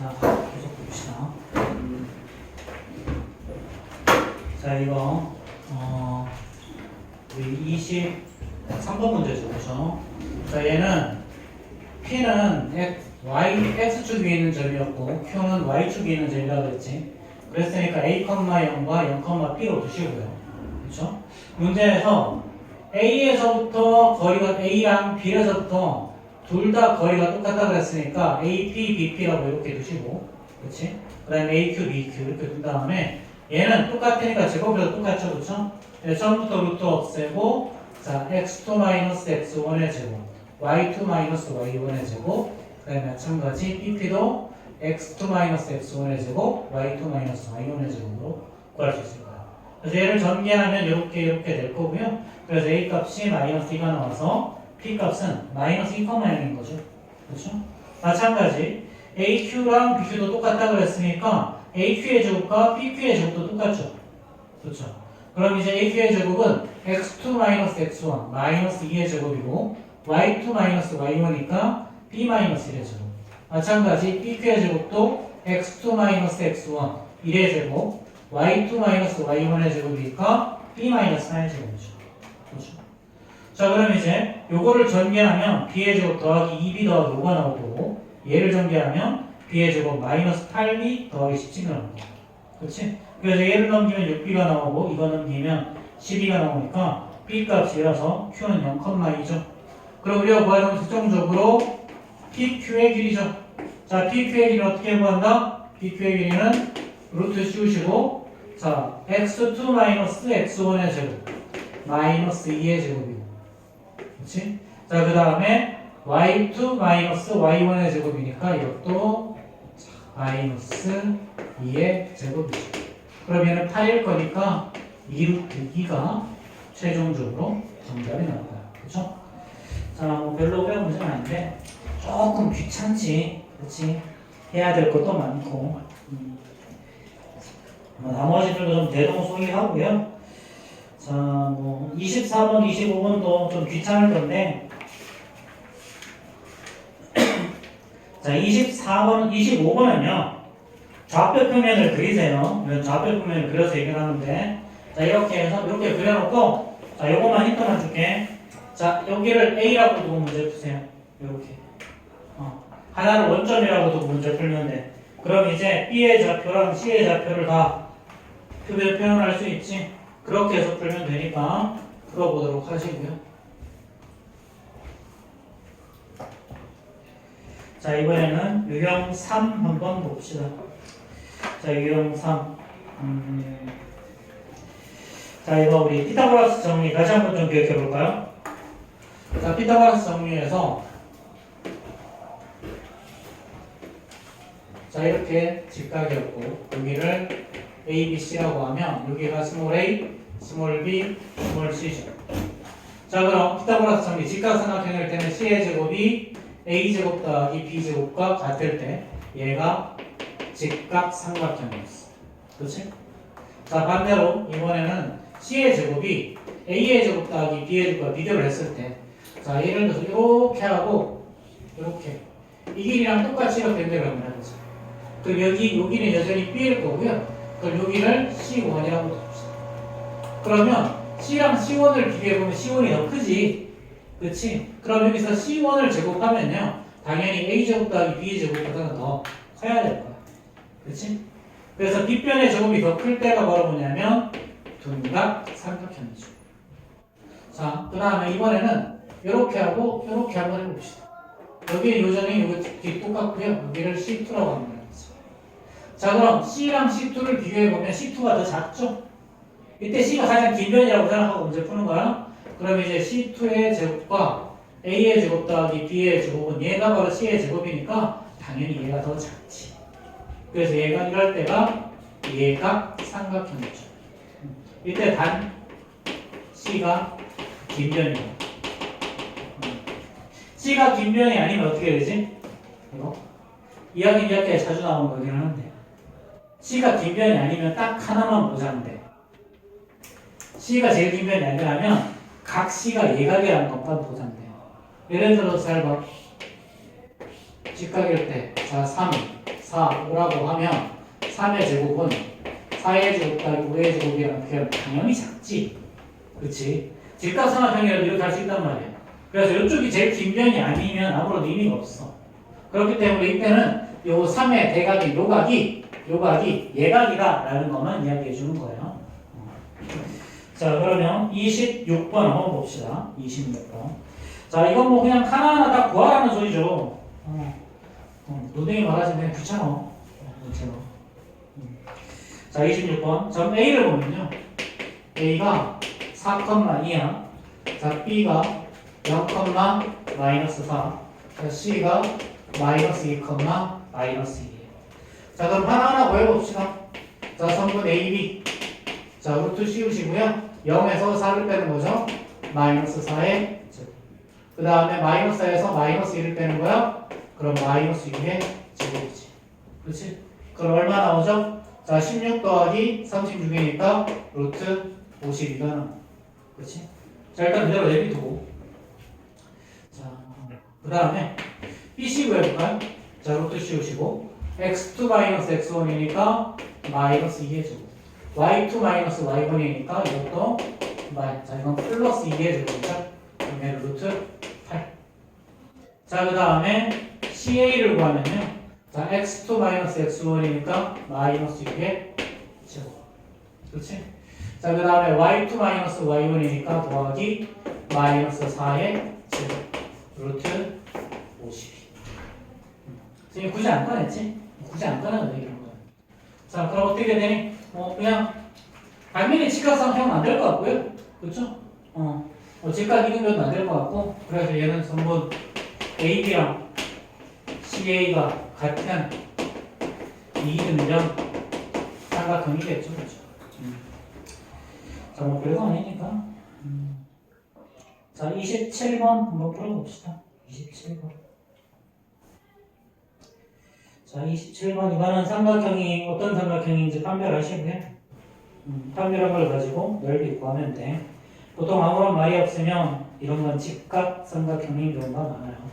자, 계속 봅시다. 자, 이거 우리 23번 문제죠, 그렇죠? 자, 얘는 P는 X축 위에 있는 점이었고 Q는 Y축 위에 있는 점이라고 그랬지. 그랬으니까 A, 0과 0, B로 두시고요. 그렇죠? 문제에서 A에서부터 거리가 A랑 B에서부터 둘 다 거리가 똑같다 그랬으니까 AP, BP라고 이렇게 두시고, 그렇지? 그 다음에 AQ, BQ 이렇게 둔 다음에 얘는 똑같으니까 제곱이라도 똑같죠, 그렇죠? 처음부터 루트 없애고, 자, x2-x1의 제곱, y2-y1의 제곱, 그 다음에 마찬가지 BP도 x2-x1의 제곱, y2-y1의 제곱으로 구할 수 있을 거예요. 그래서 얘를 전개하면 이렇게 될 거고요. 그래서 A 값이 -2가 나와서 P 값은 -2,0인 거죠. 그렇죠? 마찬가지 AQ랑 BQ도 똑같다 그랬으니까 AQ의 제곱과 BQ의 제곱도 똑같죠. 그렇죠? 그럼 이제 AQ의 제곱은 x2-x1 -2의 제곱이고 y2-y1이니까 b-1의 제곱. 마찬가지 BQ의 제곱도 x2-x1 1의 제곱 y2-y1의 제곱이니까 b-4의 제곱이죠. 그렇죠? 자, 그럼 이제 요거를 전개하면 b의 제곱 더하기 2b 더하기 5가 나올 거고, 얘를 전개하면 b의 제곱 -8b 더하기 17이 나올 거고. 그렇지? 그래서 얘를 넘기면 6b가 나오고 이거 넘기면 12가 나오니까 b 값이라서 q는 0,2죠. 그럼 우리가 구하는 특정적으로 pq의 길이죠. 자, pq의 길이는 어떻게 구한다? pq의 길이는 루트 씌우시고, 자, x2-x1의 제곱 -2의 제곱이고, 그렇지? 자, 그 다음에 y2-y1의 제곱이니까 이것도 -2의 제곱이죠. 그럼 얘는 8일 거니까 2루트 2가 최종적으로 정답이 나올 거야. 그렇죠? 자, 뭐 별로 어려운 문제는 아닌데 조금 귀찮지, 그렇지? 해야 될 것도 많고, 나머지들도 좀 대동소이하고요. 자, 뭐 24번, 25번도 좀 귀찮을 건데, 자, 24번, 25번은요 좌표 표면을 그리세요. 좌표 표면을 그려서 얘기하는데, 자, 이렇게 해서 이렇게 그려놓고, 자, 요거만 힌트만 줄게. 자, 여기를 A라고 두고 문제 푸세요. 이렇게 하나를 원점이라고 두고 문제 풀면 돼. 그럼 이제 B의 좌표랑 C의 좌표를 다 표에 표현할 수 있지. 그렇게 해서 풀면 되니까 풀어보도록 하시고요. 자, 이번에는 유형 3 한번 봅시다. 자, 유형 3. 자, 이거 우리 피타고라스 정리 다시 한번 좀 기억해 볼까요? 자, 피타고라스 정리에서 자, 이렇게 직각이었고 여기를 A, B, C라고 하면 여기가 스몰 a, 스몰 b, 스몰 c죠. 자, 그럼 피타고라스 정리 직각삼각형일 때는 C의 제곱이 A제곱 더하기 B제곱과 같을 때 얘가 직각삼각형이었어. 그렇지? 자, 반대로 이번에는 C의 제곱이 A의 제곱 더하기 B의 제곱과 비교를 했을 때, 자, 예를 들어서 이렇게 하고 이렇게 이 길이랑 똑같이 이렇게 연결을 한번 해보자. 그럼 여기는 여전히 B일 거고요. 그럼 여기를 C1이라고 둡시다. 그러면 C랑 C1을 비교해보면 C1이 더 크지. 그렇지? 그럼 여기서 C1을 제곱하면요 당연히 A제곱 더하기 B제곱보다는 더 커야 될 거야. 그렇지? 그래서 빗변의 제곱이 더 클 때가 바로 뭐냐면 둔각 삼각형이죠. 자, 그 다음에 이번에는 이렇게 하고 이렇게 한번 해봅시다. 여기 요전히 여기 똑같고요. 여기를 C2라고 한번 해보자. 자, 그럼 C랑 C2를 비교해보면 C2가 더 작죠? 이때 C가 가장 긴 변이라고 생각하고 문제 푸는 거야. 그럼 이제 C2의 제곱과 A의 제곱 더하기 B의 제곱은 얘가 바로 C의 제곱이니까 당연히 얘가 더 작지. 그래서 얘가 이럴 때가 얘가 삼각형이죠. 이때 단 C가 긴 변이고, C가 긴 변이 아니면 어떻게 되지? 이거 이야기 때 자주 나오는 거긴 하는데 C가 긴 변이 아니면 딱 하나만 보자면 돼. C가 제일 긴 변이 아니라면 각 C가 예각이라는 것만 보자면 돼요. 예를 들어서 잘 봐. 직각일 때, 자, 3, 4, 5라고 하면 3의 제곱은 4의 제곱 더하기 5의 제곱이라는 표현 당연히 작지. 그치? 직각삼각형이라도 이렇게 할 수 있단 말이야. 그래서 이쪽이 제일 긴 변이 아니면 아무런 의미가 없어. 그렇기 때문에 이때는 요 3의 대각인 요각이 예각이다라는 것만 이야기해 주는 거예요. 자, 그러면 26번 한번 봅시다. 26번. 자, 이건 뭐 그냥 하나하나 딱 구하라는 소리죠. 노댕이 말하지 그냥 귀찮아. 문제로. 자, 26번. 점 A를 보면요. A가 4,2야. 자, B가 0,-4. 자, C가 -2,-2이에요. 자, 그럼 하나하나 구해봅시다. 자, 성분 AB. 자, 루트 씌우시고요. 0에서 4를 빼는 거죠. -4의 제곱. 그 다음에 -4에서 -1을 빼는 거야. 그럼 -6의 제곱이지. 그렇지? 그럼 얼마 나오죠? 자, 16 더하기 36이니까 루트 52가 나와. 그렇지? 자, 일단 그대로 내비두고. 자, 그 다음에 BC 구해볼까요? 자, 루트 씌우시고 x2 x1이니까 -2의 제곱. y2 y1이니까 이것도 자, 이건 플러스 2의 제곱이죠. 그러면 루트 8. 자, 그 다음에 CA를 구하면요. 자, x2 x1이니까 -6의 제곱. 그렇지? 자, 그 다음에 y2 y1이니까 더하기 -4의 제곱. 루트 52. 지금 굳이 안 꺼냈지? 굳이 안 꺼내도 되는 거야. 자, 그럼 어떻게 되니? 그냥 당연히 직각삼각형은 안 될 것 같고요. 그렇죠? 직각 이등변도 안 될 것 같고, 그래서 얘는 전부 AB랑 CA가 같은 이등변 삼각형이겠죠, 그렇죠? 자, 뭐 별거 아니니까. 자, 27번 한번 풀어봅시다. 27번. 자, 27번 이거는 삼각형이 어떤 삼각형인지 판별하시고요. 판별한 걸 가지고 넓이 구하면 돼. 보통 아무런 말이 없으면 이런 건 직각 삼각형인 경우가 많아요.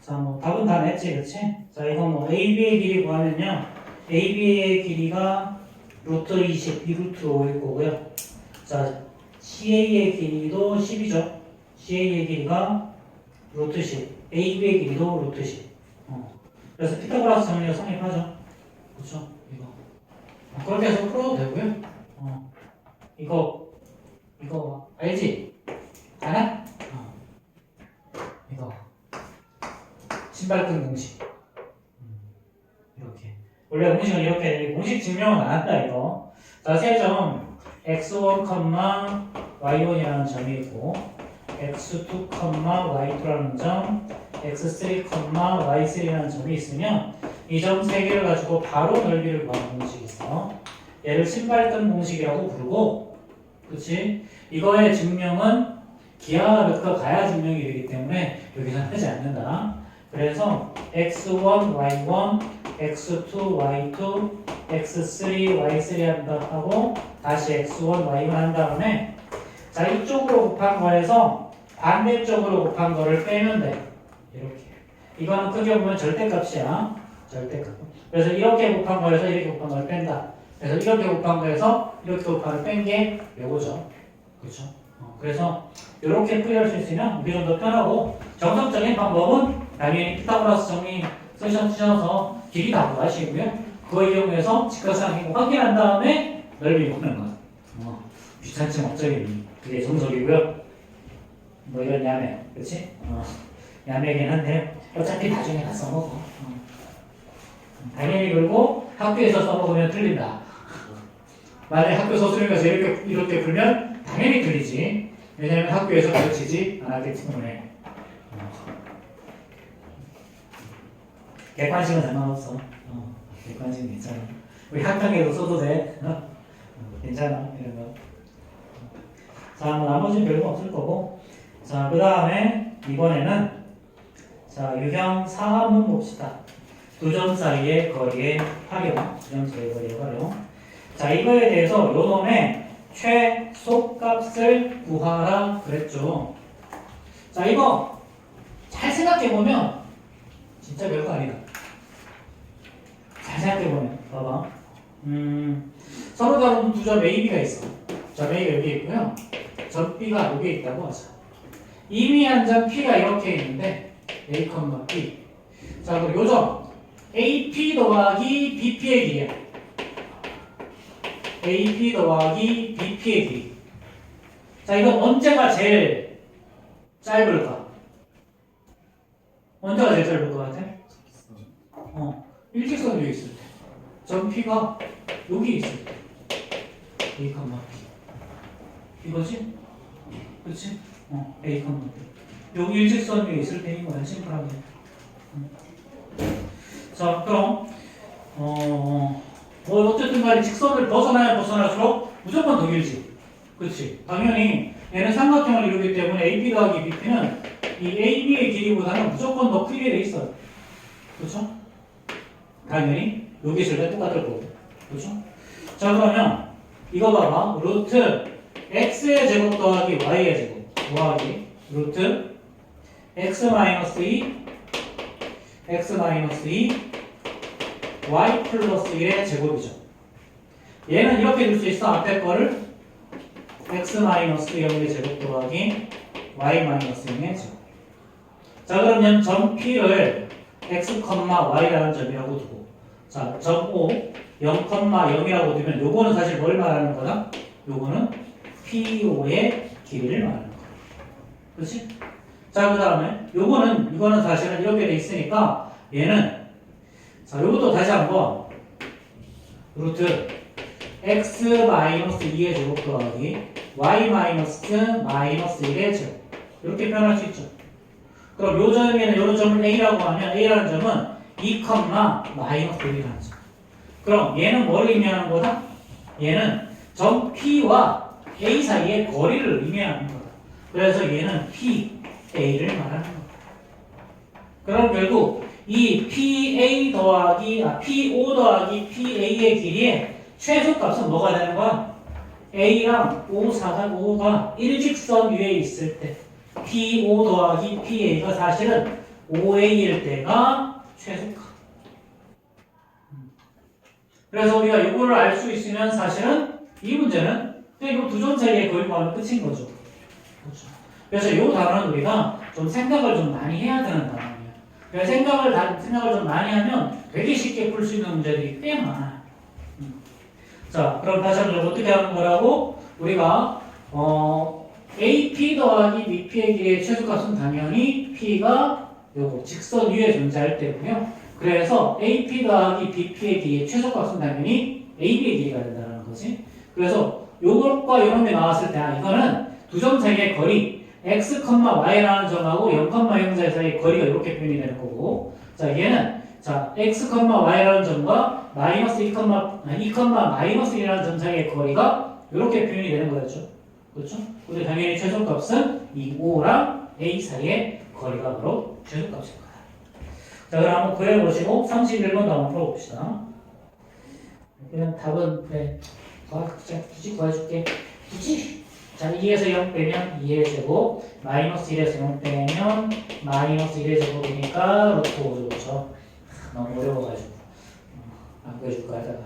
자, 뭐 답은 다 냈지, 그렇지? 자, 이거 뭐 AB의 길이 구하면요, AB의 길이가 루트 20, 2루트 5일 거고요. 자, CA의 길이도 10이죠. CA의 길이가 루트 10. AB의 길이도 루트 10. 그래서 피타고라스 정리가 성립하죠. 그렇죠? 이거. 그렇게 해서 풀어도 되고요. 이거 알지? 알아? 이거 신발끈 공식. 이렇게. 원래 공식은 이렇게 공식 증명은 안 한다 이거. 자, 세 점 x1, y1이라는 점이 있고 x2, y2라는 점, x3, y3라는 점이 있으면 이 점 세 개를 가지고 바로 넓이를 구하는 공식이 있어. 얘를 신발끈 공식이라고 부르고, 그렇지? 이거의 증명은 기하와 르트가 가야 증명이 되기 때문에 여기서는 하지 않는다. 그래서 x1, y1, x2, y2, x3, y3 한다 하고 다시 x1, y1 한 다음에 자 이쪽으로 곱한 거에서 반대쪽으로 곱한 거를 빼면 돼. 이렇게. 이거는 크게 보면 절대값이야. 절대값. 그래서 이렇게 곱한 거에서 이렇게 곱한 걸 뺀다. 그래서 이렇게 곱한 거에서 이렇게 곱한 걸 뺀 게 요거죠. 그렇죠? 그래서 이렇게 풀이할 수 있으면 우리 좀 더 편하고 정석적인 방법은 당연히 피타고라스 정리 쓰셔서 길이 다 구하시고요. 그거 이용해서 직각삼각형 확인한 다음에 넓이 보는 거. 귀찮지 목적이 그게 정석이고요. 뭐 이런 야매, 그렇지? 야매긴 한데 어차피 나중에 다 써먹어. 당연히 그리고 학교에서 써먹으면 틀린다. 만약에 학교 서술형에서 이렇게 풀면 당연히 틀리지. 왜냐면 학교에서 가르치지 않았기 때문에. 객관식은 상관없어. 객관식은 괜찮아. 우리 학당에도 써도 돼. 괜찮아. 이런 거. 자, 뭐 나머지는 별거 없을 거고. 자, 그 다음에 이번에는 자, 유형 4 한번 봅시다. 두 점 사이의 거리의 활용. 두 점 사이의 거리의 활용. 자, 이거에 대해서 요 놈의 최소값을 구하라 그랬죠. 자, 이거 잘 생각해보면 진짜 별거 아니다. 잘 생각해보면 봐봐. 서로 다른 두 점 A, B가 있어. 점 A가 여기 있고요. 점 B가 여기 있다고 하자. 이미 한 점 P가 이렇게 있는데 A, B. 자, 그럼 요 점 AP 더하기 BP의 길이야. AP 더하기 BP의 길이. 자, 이건 언제가 제일 짧을까? 언제가 제일 짧을 것 같아? 일직선 위에 있을 때. 점 P가 여기 있을 때. A, P. 이거지? 그렇지? A, P. 여기 일직선 위에 있을 때인 거야, 심플하게. 자, 그럼 뭐 어쨌든 간에 직선을 벗어날수록 무조건 더 길지. 그렇지? 당연히 얘는 삼각형을 이루기 때문에 AB 더하기 BP는 이 AB의 길이보다는 무조건 더 크게 돼 있어요. 그렇죠? 당연히 여기 있을 때 똑같을 거고. 그렇죠? 자, 그러면 이거 봐봐. 루트 x의 제곱 더하기 y의 제곱 더하기 루트 x-2 x-2 y 플러스 1의 제곱이죠. 얘는 이렇게 줄 수 있어. 앞에 거를 x-0의 제곱 더하기 y-0의 제곱. 자, 그러면 점 P를 x, y라는 점이라고 두고, 자, 점 O 0,0이라고 두면 요거는 사실 뭘 말하는 거다? 요거는 PO의 길이를 말하는 거야. 그렇지? 자, 그 다음에 이거는 사실은 이렇게 돼 있으니까 얘는 자, 요것도 다시 한번 루트 x-2의 제곱 더하기 y-1의 제곱 이렇게 표현할 수 있죠. 그럼 요 점에는 요 점을 A라고 하면 A라는 점은 2,-1이라는 점. 그럼 얘는 뭘 의미하는 거다? 얘는 점 P와 A 사이의 거리를 의미하는 거다. 그래서 얘는 P, A를 말하는 거다. 그럼 결국 이 PO 더하기 PA의 길이의 최소값은 뭐가 되는 거야? A랑 O가 일직선 위에 있을 때 PO 더하기 PA가 사실은 OA일 때가 최소값. 그래서 우리가 이거를 알 수 있으면 사실은 이 문제는 이 두 점 사이의 거리 구하면 끝인 거죠. 그렇죠. 그래서 이 단어는 우리가 좀 생각을 좀 많이 해야 되는 단어예요. 그러니까 생각을 좀 많이 하면 되게 쉽게 풀 수 있는 문제들이 꽤 많아요. 자, 그럼 다시 한번 어떻게 하는 거라고? 우리가 AP 더하기 BP의 길이의 최소값은 당연히 P가 요거 직선 위에 존재할 때고요. 그래서 AP 더하기 BP의 길이의 최소값은 당연히 AB의 길이가 된다는 거지. 그래서 요것과 요런 게 나왔을 때 이거는 두 점 사이의 거리 x, y라는 점하고 0, 0 사이의 거리가 이렇게 표현이 되는 거고, 자 얘는 자 x, y라는 점과 마이너스 2, 마이너스 1이라는 점 사이의 거리가 이렇게 표현이 되는 거였죠. 그렇죠? 근데 당연히 최소값은 이 O랑 A 사이의 거리가 바로 최소값일 거다. 자, 그럼 한번 구해보시고 31번도 한번 풀어봅시다. 그냥 답은 그래 굳이 구해줄게. 굳이. 자, 2에서 0 빼면 2의 제곱, 마이너스 1에서 0 빼면 마이너스 1의 제곱이니까 루트 5죠. 그렇죠? 너무 어려워가지고 안 구해줄까 하다가.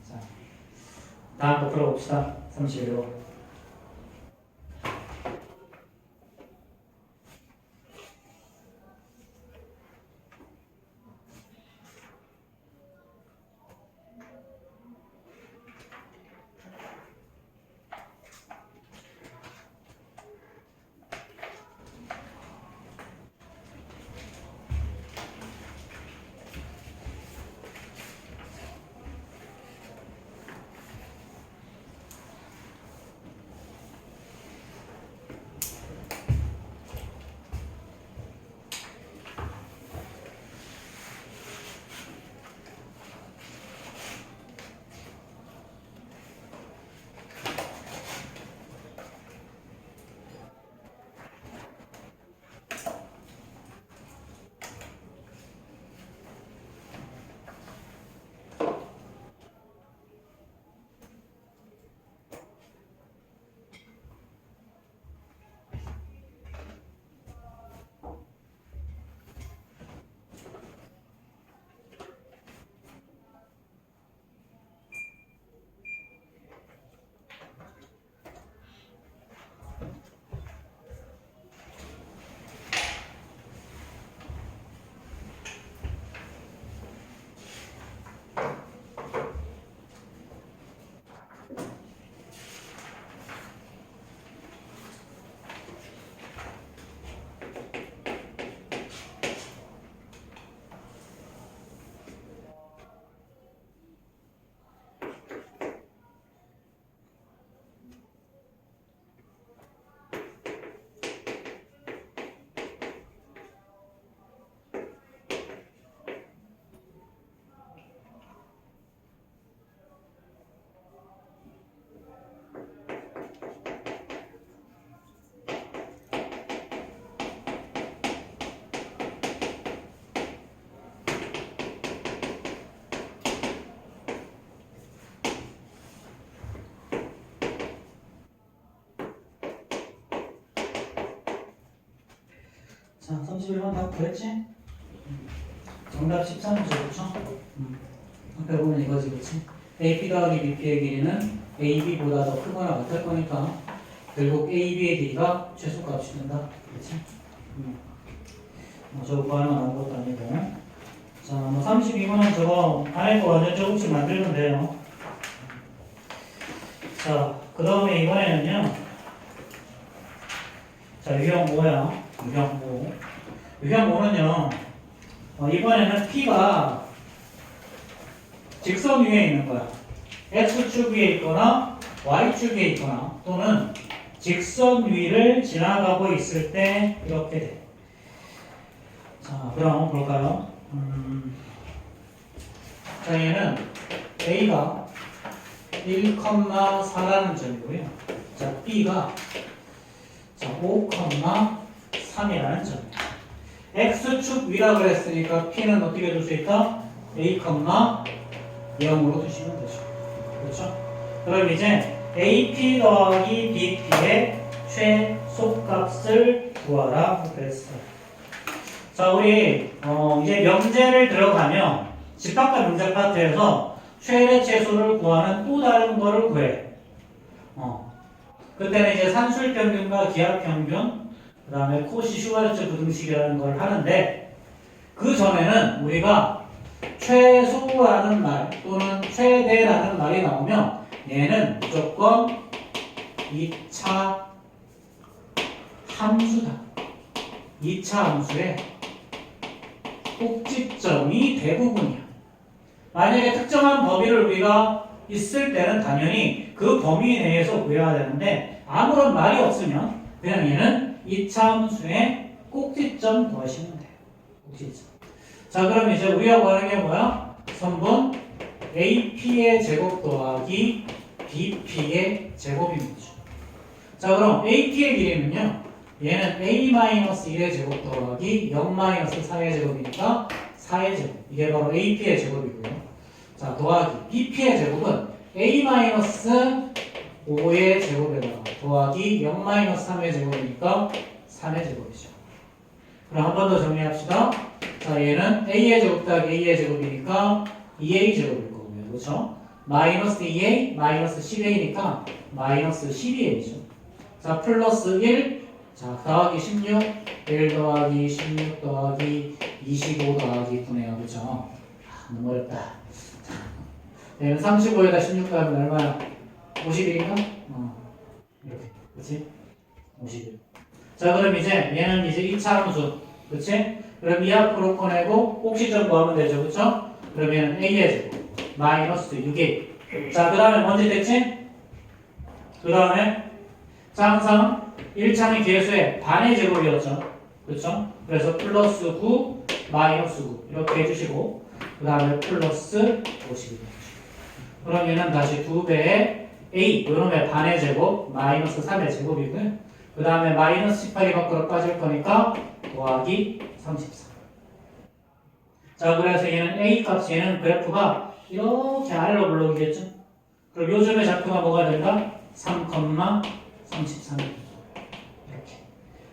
자, 다음 거 풀어봅시다. 31번. 자, 31번 다 구했지? 정답 13죠, 그렇죠? 앞에 보면 이거지, 그렇지? AP 더하기 BP의 길이는 AB보다 더 크거나 같을 거니까 결국 AB의 길이가 최소값이 된다, 그렇지? 저거 구하는 건 아무것도 아니고. 자, 32번은 저거 안에 거 완전 조금씩 만들면 돼요. 자, 그 다음에 이번에는요. 자, 유형 5야. 유형 5. 유형 5는요. 이번에는 P가 직선 위에 있는 거야. X축 위에 있거나 Y축 위에 있거나 또는 직선 위를 지나가고 있을 때 이렇게 돼. 자, 그럼 볼까요? 자, 얘는 A가 1,4라는 점이고요. 자, B가 5,3이라는 점이에요. X축 위라고 그랬으니까 P는 어떻게 줄 수 있다? A, 0으로 두시면 되죠. 그렇죠? 그럼 이제 AP 더하기 BP의 최소값을 구하라 그랬어요. 자, 우리 이제 명제를 들어가면 집합과 문제 파트에서 최대 최소를 구하는 또 다른 거를 구해. 그때는 이제 산술평균과 기하평균, 그 다음에 코시 슈바르츠 부등식이라는 걸 하는데, 그 전에는 우리가 최소라는 말 또는 최대라는 말이 나오면 얘는 무조건 2차 함수다. 2차 함수의 꼭지점이 대부분이야. 만약에 특정한 범위를 우리가 있을 때는 당연히 그 범위 내에서 구해야 되는데, 아무런 말이 없으면 그냥 얘는 2차 함수의 꼭지점 구하시면 돼요. 꼭지점. 자, 그럼 이제 우리가 구하는 게 뭐야? 선분 AP의 제곱 더하기 BP의 제곱인 거죠. 자, 그럼 AP의 길이는요, 얘는 A-1의 제곱 더하기 0-4의 제곱이니까 4의 제곱. 이게 바로 AP의 제곱이고요. 자, 더하기 BP의 제곱은 A-5의 제곱에다가 더하기 0-3의 제곱이니까 3의 제곱이죠. 그럼 한 번 더 정리합시다. 자, 얘는 A의 제곱 더하기 A의 제곱이니까 2A 제곱일 거고요. 그렇죠? 마이너스 2A, 마이너스 10A니까 마이너스 12A죠. 자, 플러스 1, 자, 더하기 16, 1 더하기 16 더하기 25 더하기 9네요. 그렇죠? 너무 어렵다. 얘는 35에다 16 더하면 얼마야? 51인가? 이렇게. 그치? 51. 자, 그럼 이제 얘는 이제 2차 함수. 그치? 그럼 이 앞으로 꺼내고 꼭지점 구하면 되죠. 그쵸? 그럼 얘는 A의 제곱. 마이너스 6A. 자, 그 다음에 뭔지 됐지? 그 다음에 자, 항상 1창의 계수의 반의 제곱이었죠. 그쵸? 그래서 플러스 9, 마이너스 9. 이렇게 해주시고, 그 다음에 플러스 51. 그럼 얘는 다시 2배의 A, 요놈의 반의 제곱, 마이너스 3의 제곱이고요. 그 다음에 마이너스 18이 밖으로 빠질 거니까 더하기 34. 자, 그래서 얘는 A 값, 얘는 그래프가 이렇게 아래로 물러오겠죠? 그럼 요즘의 좌표가 뭐가 된다? 3,33. 이렇게.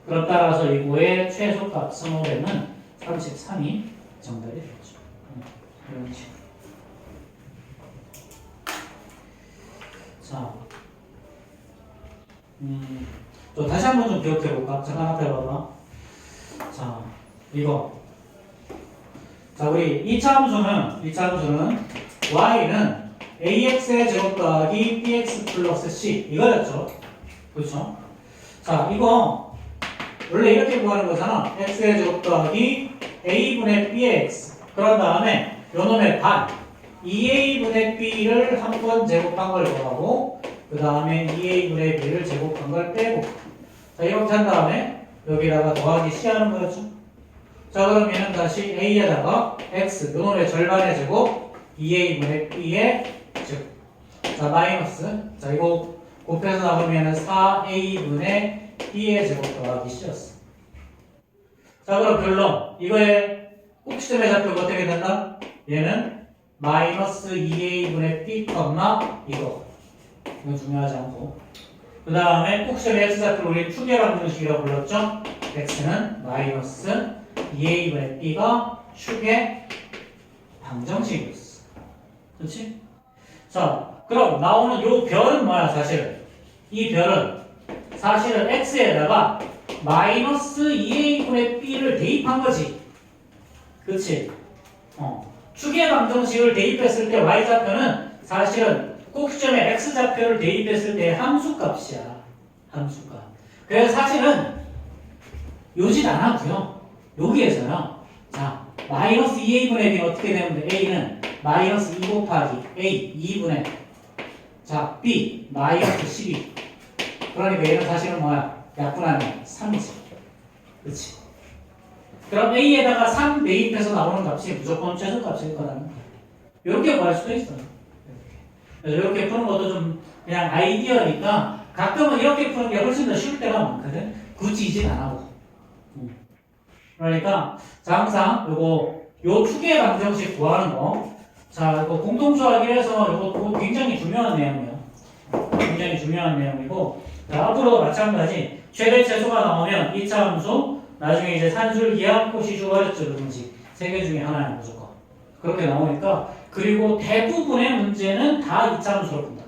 그럼 따라서 이거의 최소값 스몰에는 33이 정답이 되겠죠. 이런 식으로. 자, 또 다시 한번 좀 기억해볼까? 잠깐 앞에 봐봐. 자, 이거. 자, 우리 2차 함수는 y는 ax의 제곱 더하기 bx 플러스 c 이거였죠. 그렇죠? 자, 이거 원래 이렇게 구하는 거잖아. x의 제곱 더하기 a분의 bx. 그런 다음에 요놈의 반 2a분의 b를 한 번 제곱한 걸 더하고, 그 다음에 2a분의 b를 제곱한 걸 빼고. 자, 이렇게 한 다음에 여기다가 더하기 c 하는 거였죠. 자, 그럼 얘는 다시 a에다가 x, 요놈의 절반의 제곱 2a분의 b의 제곱. 자, 마이너스. 자, 이거 곱해서 나오면 4a분의 b의 제곱 더하기 c였어. 자, 그럼 결론. 이거의 꼭지점의 좌표가 어떻게 된다? 얘는 마이너스 2a분의 b, 이거. 이건 중요하지 않고. 그 다음에 꼭지점의 x좌표를 우리 축의 방정식이라고 불렀죠? x는 마이너스 2a분의 b가 축의 방정식이었어. 그렇지? 자, 그럼 나오는 요 별은 뭐야, 사실은? 이 별은 사실은 x에다가 마이너스 2a분의 b를 대입한 거지. 그렇지? 축의 방정식을 대입했을 때 y좌표는 사실은 꼭지점의 x좌표를 대입했을 때 함수값이야. 함수값. 그래서 사실은 요짓 안 하고요. 여기에서요. 자, 마이너스 2a분의 b는 어떻게 되는데, a는 마이너스 2 곱하기 a 2분의 자, b 마이너스 12. 그러니까 얘는 사실은 뭐야? 약분하면 3이지. 그렇지? 그럼 a에다가 3 대입해서 나오는 값이 무조건 최소값일 거라는 거야. 이렇게 구할 수도 있어요. 이렇게 푸는 것도 좀 그냥 아이디어니까 가끔은 이렇게 푸는 게 훨씬 더 쉬울 때가 많거든. 굳이 이진 안 하고. 그러니까 자, 항상 요 축의 방정식 구하는 거. 자, 이거 공통수학이라서 이것도 굉장히 중요한 내용이에요. 굉장히 중요한 내용이고, 자, 앞으로도 마찬가지. 최대 최소가 나오면 2차 함수, 나중에 이제 산술기하, 코시 슈바르츠 방정식 3개 중에 하나야 무조건. 그렇게 나오니까. 그리고 대부분의 문제는 다 2차 함수로 푼다.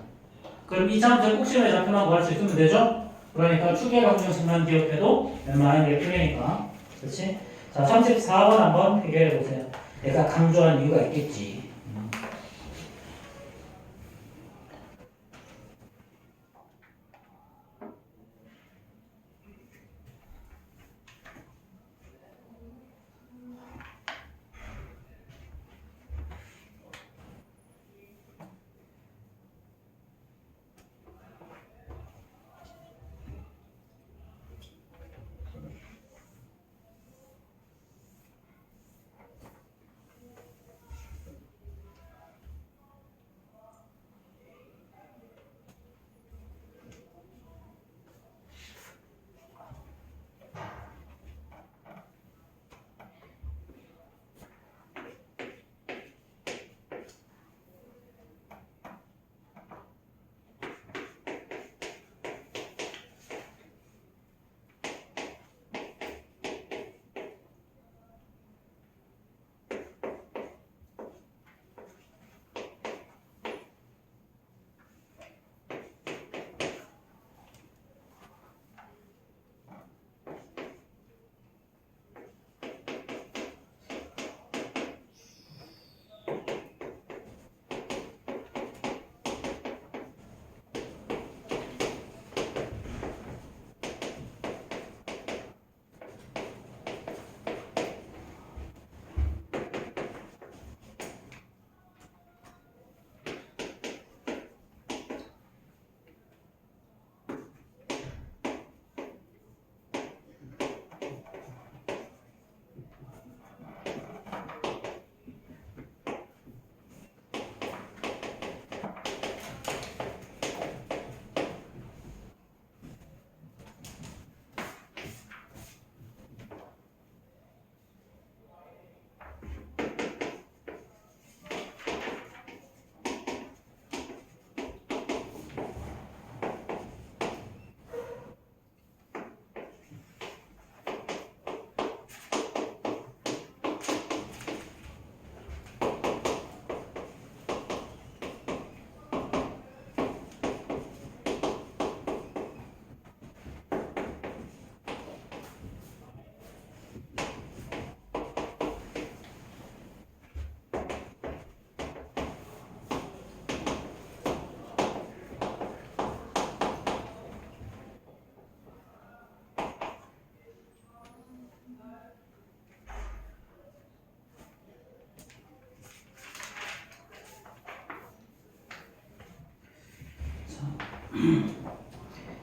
그럼 2차 함수의 꼭지점의 좌표만 구할 수 있으면 되죠? 그러니까 추계 방정식만 기억해도 웬만하면 이게 풀리니까. 그렇지? 자, 34번 한번 해결해 보세요. 내가 강조한 이유가 있겠지.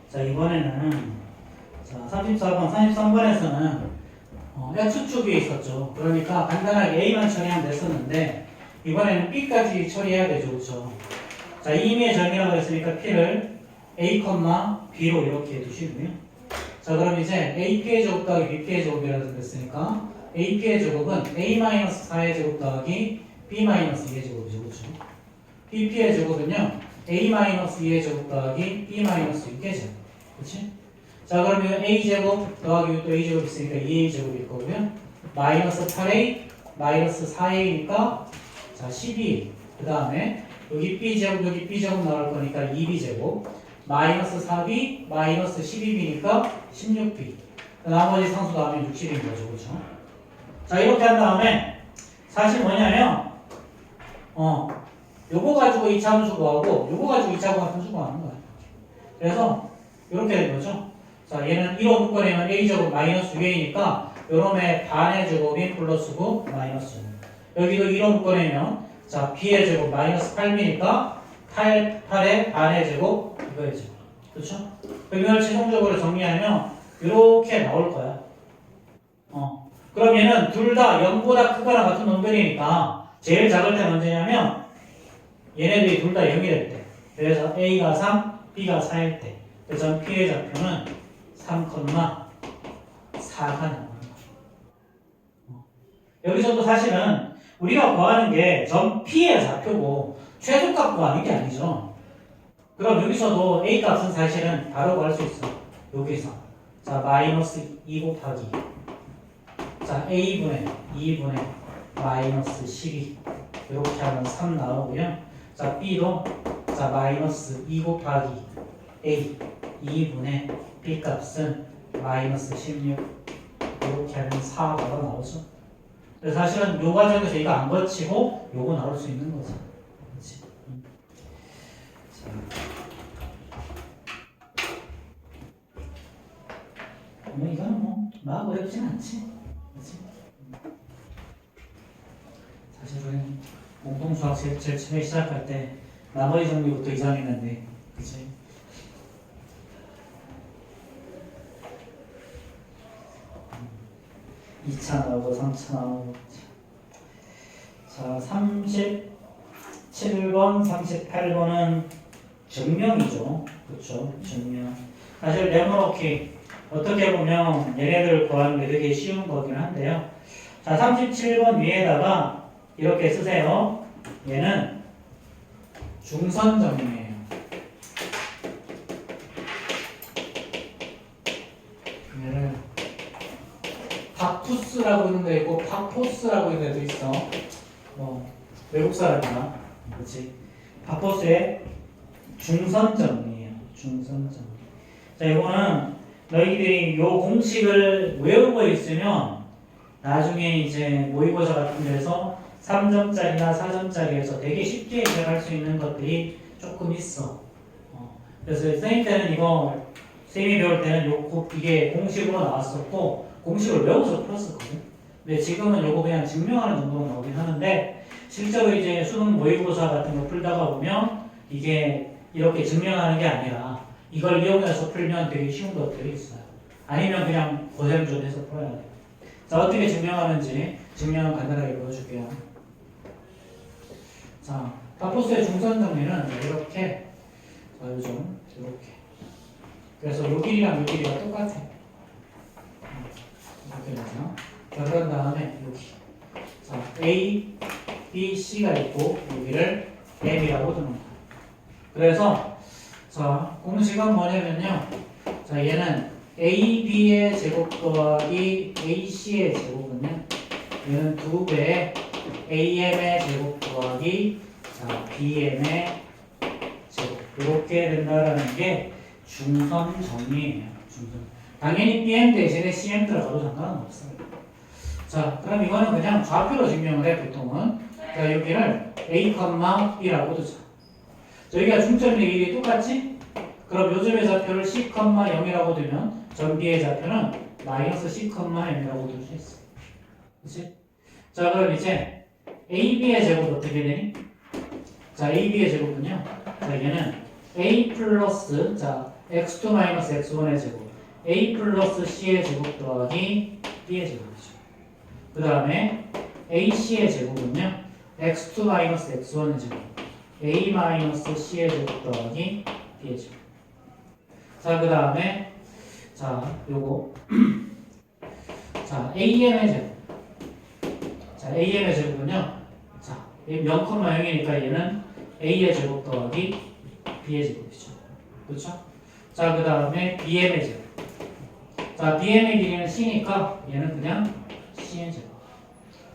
자, 이번에는 자, 34번, 33번에서는 X축이 있었죠. 그러니까 간단하게 A만 처리하면 됐었는데 이번에는 B까지 처리해야 되죠. 그렇죠? 자, 임의의 정의라고 했으니까 P를 A, B로 이렇게 두시고요. 자, 그럼 이제 AP의 제곱 더하기 BP의 제곱이라고 됐으니까 AP의 제곱은 A-4의 제곱 더하기 B-2의 제곱이죠. 그렇죠? BP의 제곱은요. A-2의 제곱 더하기 B-6의 제곱. 그렇지? 자, 그러면 A제곱 더하기 또 A제곱 있으니까 2A제곱일 거고요. 마이너스 8A, 마이너스 4A니까 자, 12. 그 다음에 여기 B제곱, 여기 B제곱 나올 거니까 2B제곱. 마이너스 4B, 마이너스 12B니까 16B. 나머지 상수 더하면 60인 거죠. 그렇죠? 자, 이렇게 한 다음에 사실 뭐냐면 요거 가지고 2차 함수 구하고 요거 가지고 2차 함수 구하는 거야. 그래서 이렇게 된 거죠. 자, 얘는 1호 묶어내면 A제곱 마이너스 6A니까 요놈의 반의 제곱이 플러스 9 마이너스 6. 여기도 1호 묶어내면 자, B의 제곱 마이너스 8B니까 8의 반의 제곱 이거의 제곱. 그렇죠? 그러면 최종적으로 정리하면 이렇게 나올 거야. 그럼 얘는 둘 다 0보다 크거나 같은 놈들이니까 제일 작을 때 언제냐면 얘네들이 둘 다 0이 될 때. 그래서 A가 3, B가 4일 때. 그래서 P의 좌표는 3,4가 나옵니다. 여기서도 사실은 우리가 구하는 게 점 P의 좌표고 최소값 구하는 게 아니죠. 그럼 여기서도 A 값은 사실은 바로 구할 수 있어. 여기서. 자, 마이너스 2 곱하기. 자, A분의 2분의 마이너스 12. 이렇게 하면 3 나오고요. 자, B도 자, 마이너스 2 곱하기 A. 2분의 b 값은 마이너스 16 이렇게 하면 4가 나오죠. 그래서 사실은 요 과정에서 이거 안 거치고 요거 나올 수 있는 거죠. 그렇지? 자. 이거는 막 어렵진 않지. 그렇지? 사실은 공통수학 제일 처음에 시작할 때 나머지 정리부터 이상했는데, 그치? 음. 2차 나오고 3차 나오고. 자, 37번, 38번은 증명이죠. 그쵸? 증명. 사실 네모놓기 어떻게 보면 얘네들을 구하는 게 되게 쉬운 거긴 한데요. 자, 37번 위에다가 이렇게 쓰세요. 얘는 중선점이에요. 얘를 파푸스라고 있는 데 있고 파포스라고 있는 데도 있어. 외국 사람이나, 그렇지? 파포스의 중선점이에요. 중선점. 자, 이거는 너희들이 요 공식을 외우고 있으면 나중에 이제 모의고사 같은 데서 3점짜리나 4점짜리에서 되게 쉽게 해결할 수 있는 것들이 조금 있어. 그래서 선생님 때는 이거 쌤이 배울 때는 이게 공식으로 나왔었고 공식을 외워서 풀었었거든. 근데 지금은 요거 그냥 증명하는 정도로 나오긴 하는데 실제로 이제 수능 모의고사 같은 거 풀다가 보면 이게 이렇게 증명하는 게 아니라 이걸 이용해서 풀면 되게 쉬운 것들이 있어요. 아니면 그냥 고생 좀 해서 풀어야 돼요. 자, 어떻게 증명하는지 증명을 간단하게 보여줄게요. 자, 파포스의 중선 정리는 이렇게, 자, 요즘 이렇게. 그래서 요 길이랑 요 길이가 똑같아. 이렇게 해서. 자, 그런 다음에 여기. 자, A, B, C가 있고 여기를 M이라고 두는 거야. 그래서 자, 공식은 뭐냐면요. 자, 얘는 AB의 제곱 더하기 AC의 제곱은요. 얘는 2배의 AM의 제곱 더하기 자, BM의 제곱. 이렇게 된다라는 게 중선 정리예요. 중선. 당연히 BM 대신에 CM 들어가도 상관은 없어요. 자, 그럼 이거는 그냥 좌표로 증명을 해, 보통은. 자, 여기를 A, B라고 두자. 저희가 중점의 길이 똑같지? 그럼 요즘의 좌표를 C, 0이라고 두면 전비의 좌표는 마이너스 C, M이라고 둘 수 있어. 그치? 자, 그럼 이제 AB의 제곱 어떻게 되니? 자, AB의 제곱은요. 자, 얘는 A 플러스 자, X2 마이너스 X1의 제곱 A 플러스 C의 제곱 더하기 B의 제곱이죠. 그 다음에 AC의 제곱은요. X2 마이너스 X1의 제곱 A 마이너스 C의 제곱 더하기 B의 제곱. 자, 그 다음에 자, 요거 자, AM의 제곱. 자, AM의 제곱은요. 자, 0,0이니까 얘는 A의 제곱 더하기 B의 제곱이죠. 그렇죠? 자, 그 다음에 BM의 제곱. 자, BM의 길이는 C니까 얘는 그냥 C의 제곱.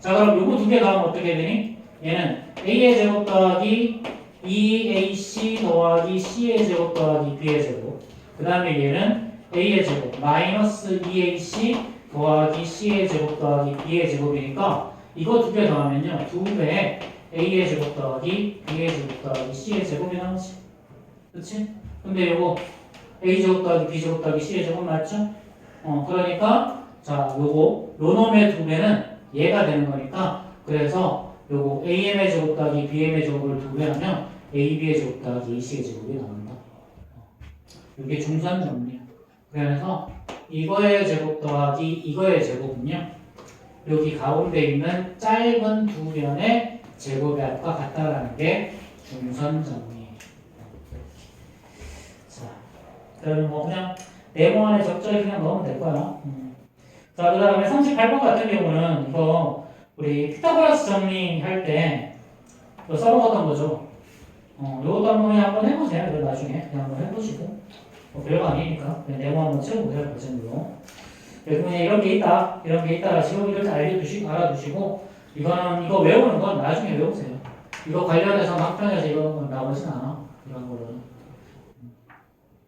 자, 그럼 요거 두 개 나오면 어떻게 되니? 얘는 A의 제곱 더하기 2AC 더하기 C의 제곱 더하기 B의 제곱. 그 다음에 얘는 A의 제곱 마이너스 2AC 더하기 C의 제곱 더하기 B의 제곱이니까 이거 두 개 더하면요. 2배의 A의 제곱 더하기 B의 제곱 더하기 C의 제곱이 나오지. 그치? 근데 요거 A 제곱 더하기 B 제곱 더하기 C의 제곱 맞죠? 그러니까 자, 요거 요 놈의 2배는 얘가 되는 거니까 그래서 요거 AM의 제곱 더하기 BM의 제곱을 2배 하면 AB의 제곱 더하기 AC의 제곱이 나온다. 이게 중선 정리야. 그래서 이거의 제곱 더하기 이거의 제곱은요. 여기 가운데 있는 짧은 두 변의 제곱의 합과 같다라는 게 중선 정리예요. 자, 그러면 뭐 그냥 네모 안에 적절히 그냥 넣으면 될 거야. 자, 그 다음에 38번 같은 경우는 이거 우리 피타고라스 정리할 때 이거 써먹었던 거죠. 이것도 한번 해보세요. 이거 나중에 그냥 한번 해보시고 별거 아니니까 그냥 네모 한번 채워보세요. 그 정도로. 그냥 이런 게 있다. 이런 게 있다. 지금 이렇게 알아두시고 이거는 이거 외우는 건 나중에 외우세요. 이거 관련해서 막편에서 이거 나오진 않아. 이런 거는.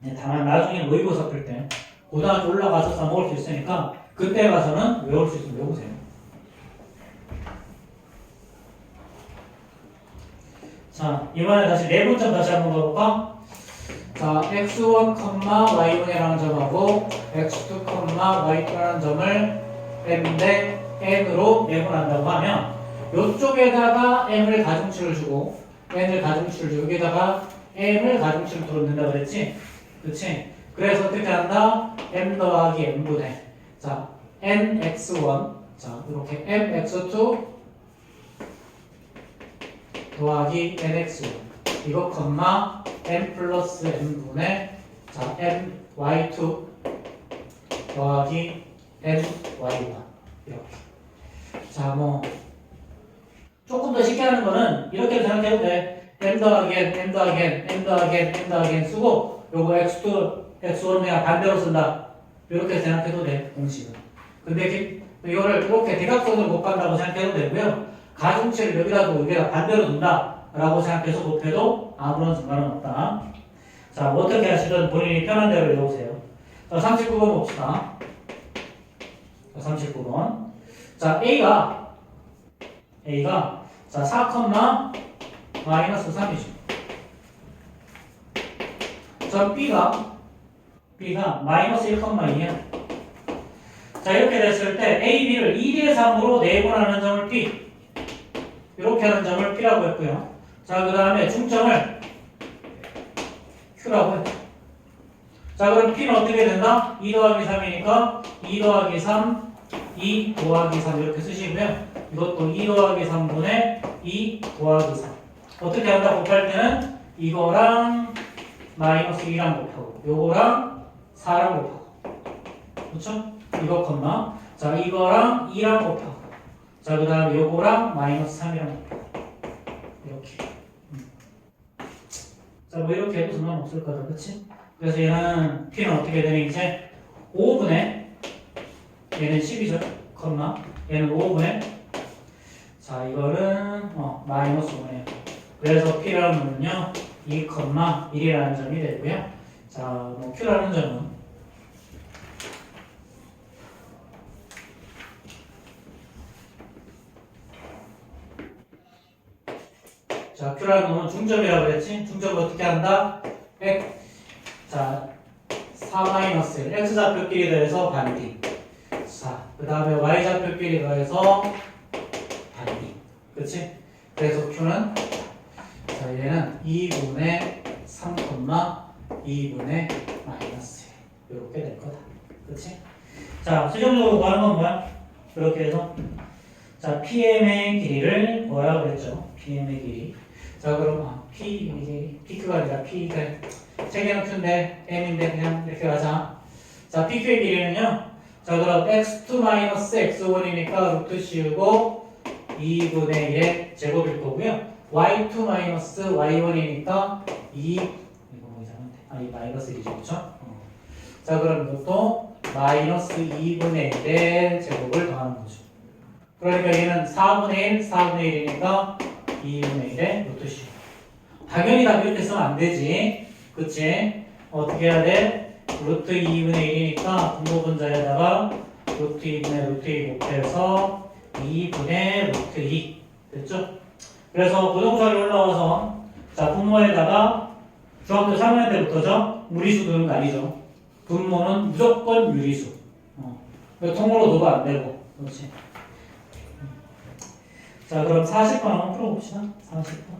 네, 다만 나중에 모의고사 풀 때 고등학교 올라가서 써먹을 수 있으니까 그때 가서는 외울 수 있으면 외우세요. 자, 이번에 다시 내분점 다시 한번 가볼까? 자, x1, y1이라는 점하고 x2, y2라는 점을 m인데 n으로 내분한다고 하면 이쪽에다가 m을 가중치를 주고 n을 가중치를 주고 여기다가 m을 가중치를 들어낸다 그랬지? 그치? 그래서 어떻게 한다? m 더하기 n분의 자, nx1 자, 이렇게 mx2 더하기 nx1 이거 컴마 n 플러스 n분의 자, ny2 더하기 ny1 이렇게 자, 뭐 조금 더 쉽게 하는 거는 이렇게 생각해도 돼. m 더하기 n, m 더하기 n, m 더하기 n, m 더하기 n 쓰고 요거 x2, x1은 그냥 반대로 쓴다. 이렇게 생각해도 돼, 공식은. 근데 이거를 이렇게 대각선으로 곱한다고 생각해도 되고요. 가중치를 여기다 두고 여기다 반대로 둔다. 라고 생각해서 곱해도 아무런 상관은 없다. 자, 뭐 어떻게 하시든 본인이 편한 대로 외우세요. 자, 39번 봅시다. 자, 39번. 자, A가 자, 4, 마이너스 3이죠. 자, B가 마이너스 1,2야. 자, 이렇게 됐을 때 A, B를 2대 3으로 내분하는 점을 P. 이렇게 하는 점을 P라고 했고요. 자, 그 다음에 중점을 Q라고 했죠. 자, 그럼 P는 어떻게 된다? 2 더하기 3이니까 2 더하기 3, 2 더하기 3 이렇게 쓰시고요. 이것도 2 더하기 3분의 2 더하기 3. 어떻게 한다? 곱할 때는 이거랑 마이너스 2랑 곱하고 요거랑 4랑 곱하고 그렇죠? 이거 컴마 자 이거랑 2랑 곱하고 자 그 다음에 요거랑 마이너스 3이랑 곱하고 이렇게 자 뭐 이렇게 해도 상관없을 거다 그치? 그래서 얘는 P는 어떻게 되니 이제 5분의 얘는 10이죠 컴마 얘는 5분의 자 이거는 마이너스 5네요 그래서 P라는 놈은요 2,1이라는 점이 되고요 자 뭐 Q라는 점은 자 Q라는 놈은 중점이라고 그랬지 중점을 어떻게 한다? 자 4-1 X좌표끼리 더해서 반비 자 그 다음에 Y좌표끼리 더해서 반비 그치? 그래서 Q는 자 얘는 2분의 3, 2분의 마이너스 이렇게 될 거다. 그치? 자, 최종적으로 구하는 건 뭐야? 이렇게 해서 자, PM의 길이를 뭐야 그랬죠? PM의 길이. 자, 그럼 PQ가 아니라 P가 세 개는 Q인데 M인데 그냥 이렇게 가자. 자, PQ의 길이는요. 자, 그럼 X2-X1이니까 루트 씌우고 2분의 1의 제곱일 거고요. y2-y1이니까 2 이거 뭐 이상한데 이 마이너스 1이죠 그쵸? 자 그럼 이것도 마이너스 2분의 1의 제곱을 더하는 거죠 그러니까 얘는 4분의 1, 4분의 1이니까 2분의 1의 루트씩 당연히 답 이렇게 쓰면 안 되지 그치? 어떻게 해야 돼? 루트 2분의 1이니까 분모분자에다가 루트 2분의 루트 2 곱해서 2분의 루트 2 됐죠? 그래서 고정차례 올라와서 자 분모에다가 중학교 3학년 때부터죠 무리수 두는 거 아니죠 분모는 무조건 유리수 통으로 넣어도 안 되고 그렇지 자 그럼 40번 한번 풀어봅시다 40번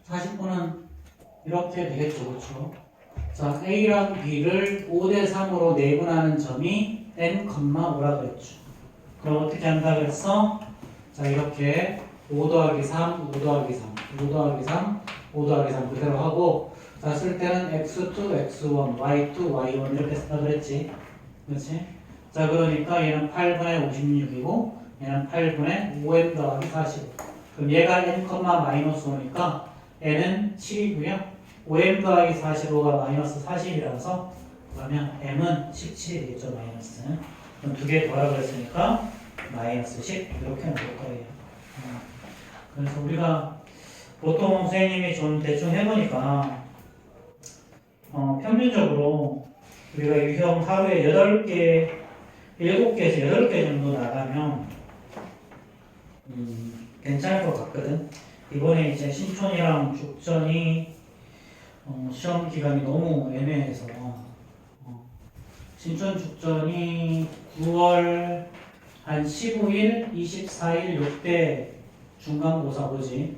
40분은 이렇게 되겠죠, 그렇죠? 자, A랑 B를 5대 3으로 내분하는 점이 n, 뭐라 그랬죠? 그럼 어떻게 한다 그랬어? 자, 이렇게 5 더하기 3, 5 더하기 3, 5 더하기 3, 5 더하기 3 그대로 하고, 자, 쓸 때는 x2, x1, y2, y1 이렇게 쓴다 그랬지? 그렇지? 자, 그러니까 얘는 8분의 56이고 얘는 8분의 5n 더하기 45. 그럼 얘가 n, 마이너스 5니까 n은 7이고요. 5m 더하기 45가 마이너스 40이라서 그러면 m은 17이 되겠죠, 마이너스. 그럼 두 개 더라 그랬으니까 마이너스 10 이렇게 나올 거예요. 그래서 우리가 보통 선생님이 좀 대충 해보니까 평균적으로 우리가 유형 하루에 8개, 7개에서 8개 정도 나가면 괜찮을 것 같거든. 이번에 이제 신촌이랑 죽전이 시험 기간이 너무 애매해서 신촌 죽전이 9월 한 15일, 24일 요때 중간고사 보지.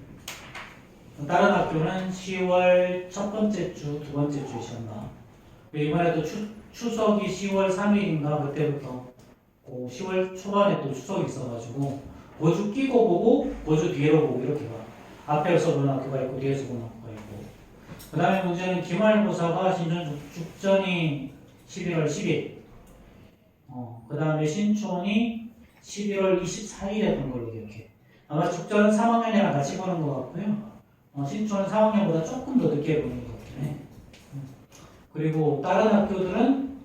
다른 학교는 10월 첫 번째 주, 두 번째 주 시험 봐. 이번에도 추석이 10월 3일인가 그때부터 10월 초반에 또 추석이 있어가지고 고주 끼고 보고 고주 뒤로 보고 이렇게 봐. 앞에서 보는 학교가 있고 뒤에서 보는 학교가 있고. 그 다음에 문제는 기말고사가 신촌 죽전이 11월 10일. 그 다음에 신촌이 11월 24일에 본 걸로 기억해. 아마 죽전은 3학년이랑 같이 보는 것 같고요. 신촌은 4학년보다 조금 더 늦게 보는 것 같긴 해. 그리고 다른 학교들은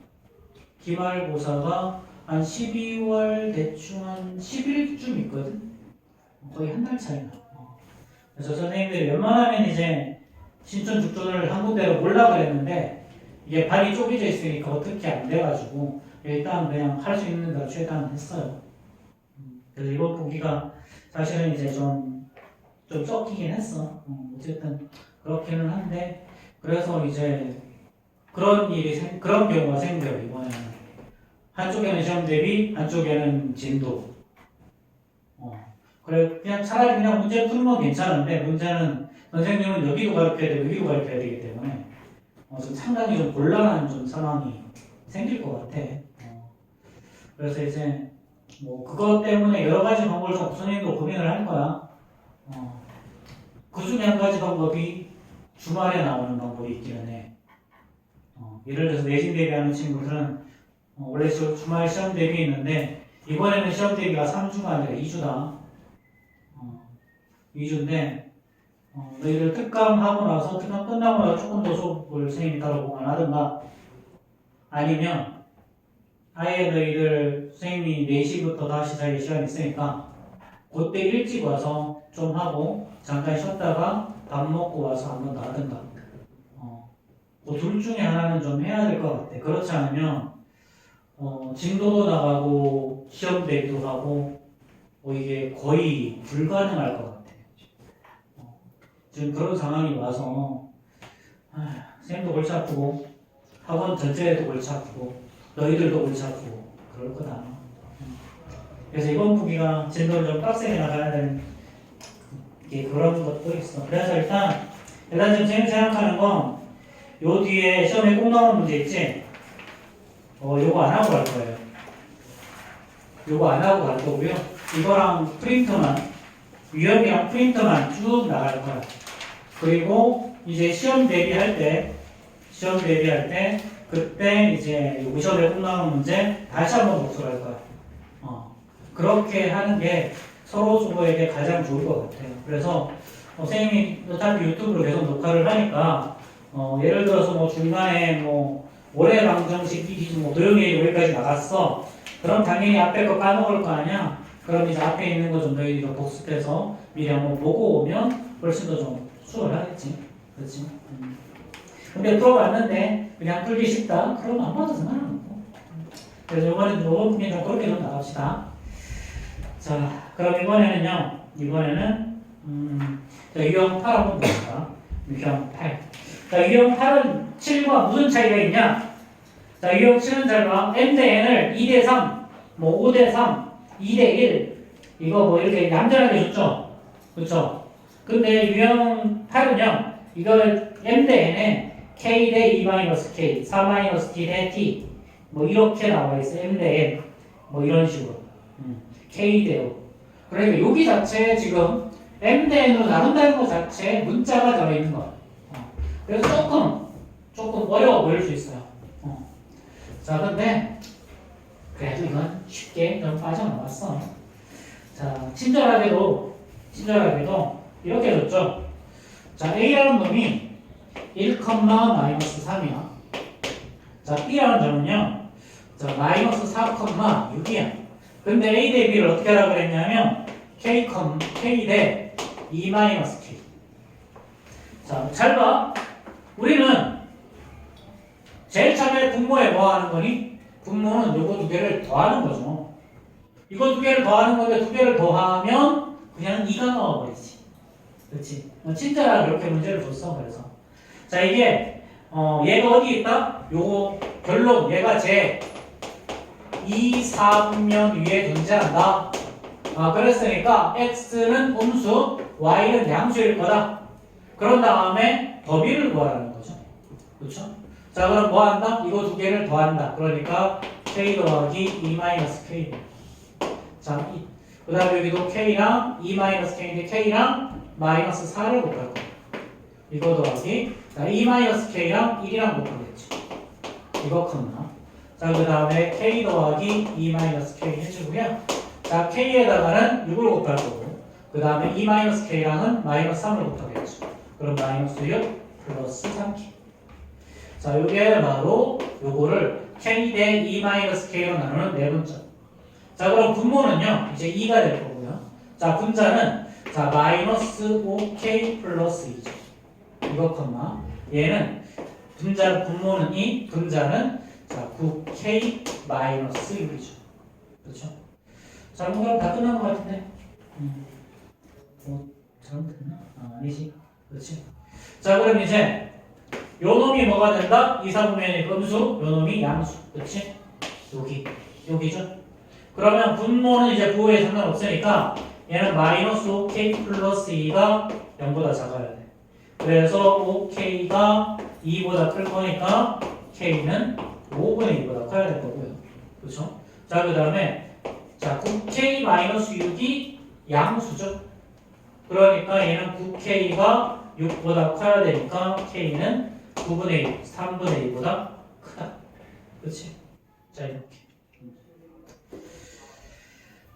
기말고사가 한 12월 대충 한 10일쯤 있거든. 거의 한 달 차이나. 그래서 선생님들이 웬만하면 이제 신촌 죽전을 한 군데로 몰라 그랬는데 이게 반이 쪼개져 있으니까 어떻게 안 돼가지고 일단 그냥 할 수 있는 대로 최대한 했어요. 그래서 이번 분기가 사실은 이제 좀 섞이긴 했어. 어쨌든 그렇기는 한데 그래서 이제 그런 경우가 생겨요. 이번에는 한쪽에는 시험 대비, 한쪽에는 진도. 그래 그냥 차라리 그냥 문제 푸는 건 괜찮은데 문제는 선생님은 여기도 가르쳐야 되고 여기도 가르쳐야 되기 때문에 좀 상당히 좀 곤란한 좀 상황이 생길 것 같아. 그래서 이제 뭐 그것 때문에 여러 가지 방법을 좀 선생님도 고민을 할 거야. 그 중에 한 가지 방법이 주말에 나오는 방법이 있기는 해. 예를 들어서 내신 대비하는 친구들은 원래 주말 시험 대비 있는데 이번에는 시험 대비가 3주가 아니라 2주다. 2주인데 너희들 특강 하고 나서 특강 끝나고 나서 조금 더 수업을 선생님이 따로 보관하든가 아니면 아예 너희들 선생님이 4시부터 5시 사이에 시간이 있으니까 그때 일찍 와서 좀 하고 잠깐 쉬었다가 밥 먹고 와서 한번 더 하든가 그 둘 중에 하나는 좀 해야 될 것 같아. 그렇지 않으면 진도도 나가고 시험 대비도 하고 이게 거의 불가능할 것 같아. 지금 그런 상황이 와서 선생님도 골치 아프고 학원 전체에도 골치 아프고 너희들도 골치 아프고 그럴 거다. 그래서 이번 분기가 진도를 좀 빡세게 나가야 되는 그런 것도 있어. 그래서 일단 지금 선생님 생각하는 건 요 뒤에 시험에 꼭 나오는 문제 있지? 요거 안 하고 갈 거예요. 요거 안 하고 갈 거고요. 이거랑 프린터만, 유형이랑 프린터만 쭉 나갈 거야. 그리고 이제 시험 대비할 때, 그때 이제 요 시험에 꼭 나오는 문제 다시 한번 복습할 거야. 그렇게 하는 게 서로 서로에게 가장 좋을 것 같아요. 그래서 선생님이 어차피 유튜브로 계속 녹화를 하니까 예를 들어서 뭐 중간에 뭐 올해 방정식 뭐 도형이 여기까지 나갔어. 그럼 당연히 앞에 거 까먹을 거 아니야. 그럼 이제 앞에 있는 거 좀 너희가 복습해서 미리 한번 보고 오면 훨씬 더 좀 수월하겠지. 그렇지? 근데 풀어봤는데 그냥 풀기 쉽다. 그럼 안 봐도 상관없고. 그래서 이번 분기 좀 그렇게 좀 나갑시다. 자, 그럼 이번에는 자, 유형 8 한번 봅시다. 유형 8. 자, 유형 8은 7과 무슨 차이가 있냐? 자, 유형 7은 잘 봐. m 대 n을 2대 3, 뭐 5대 3, 2대 1 이거 뭐 이렇게 얌전하게 줬죠? 그쵸? 근데 유형 8은요. 이걸 m 대 n에 k 대 e-k, 4-t 대 t 뭐 이렇게 나와 있어. m 대 n 뭐 이런 식으로. k 대 o. 그러니까 여기 자체에 지금 m 대 n으로 나눈다는 것 자체에 문자가 들어있는 거야. 그래서 조금 어려워 보일 수 있어요. 자, 근데 그래도 이건 쉽게 좀 빠져나왔어. 자, 친절하게도 이렇게 줬죠. 자, A라는 놈이 1,-3이야. 자, B라는 점은요. 자, 마이너스 4,6이야. 근데 A 대 B를 어떻게 하라고 그랬냐면 K 대 E-K. 자, 잘 봐. 우리는 제일 처음에 분모에 뭐 하는 거니? 분모는 요거 두 개를 더하는 거죠. 이거 두 개를 더하는 건데 두 개를 더하면 그냥 2가 나와버리지. 그렇지? 친절하게 이렇게 문제를 줬어. 그래서 자, 이게 얘가 어디 있다? 요거 결론 얘가 제 2, 3면 위에 존재한다. 그랬으니까 x는 음수, y는 양수일 거다. 그런 다음에 더비를 구하라는 거죠. 그렇죠? 자, 그럼 뭐 한다? 이거 두 개를 더한다. 그러니까 k 더하기 e-k. 자, 그 다음에 여기도 k랑 e-k인데 k랑 마이너스 4를 곱할 거야. 이거 더하기 자, e-k랑 1이랑 곱하겠지. 이거 컸나? 자, 그 다음에 k 더하기 e-k 해주고요. 자, k에다가는 6을 곱할 거고 그 다음에 e-k랑은 마이너스 3을 곱하겠죠. 그럼 마이너스 6 플러스 3k. 자, 요게 바로 요거를 k 대 e-k로 나누는 네분자. 자, 그럼 분모는요 이제 2가 될 거고요. 자, 분자는 자 마이너스 5k 플러스 2죠. 이거 컴마 얘는 분모는 2, 분자는 자 9k 마이너스 6이죠. 그렇죠? 자, 뭐 그럼 다 끝난 것 같은데. 잘못했나? 아니지. 그렇지. 자, 그럼 이제 요 놈이 뭐가 된다? 이사분면의 음수, 요 놈이 양수. 그렇지? 여기죠? 그러면 분모는 이제 부호에 상관없으니까 얘는 마이너스 5k 플러스 2가 0보다 작아야 돼. 그래서 5k가 2보다 클 거니까 k는 5분의 2보다 커야 될 거고요. 그렇죠? 자, 그 다음에 자 9k 마이너스 6이 양수죠. 그러니까 얘는 9k가 6보다 커야 되니까 k는 9분의 2, 3분의 2보다 크다. 그렇지? 자, 이렇게.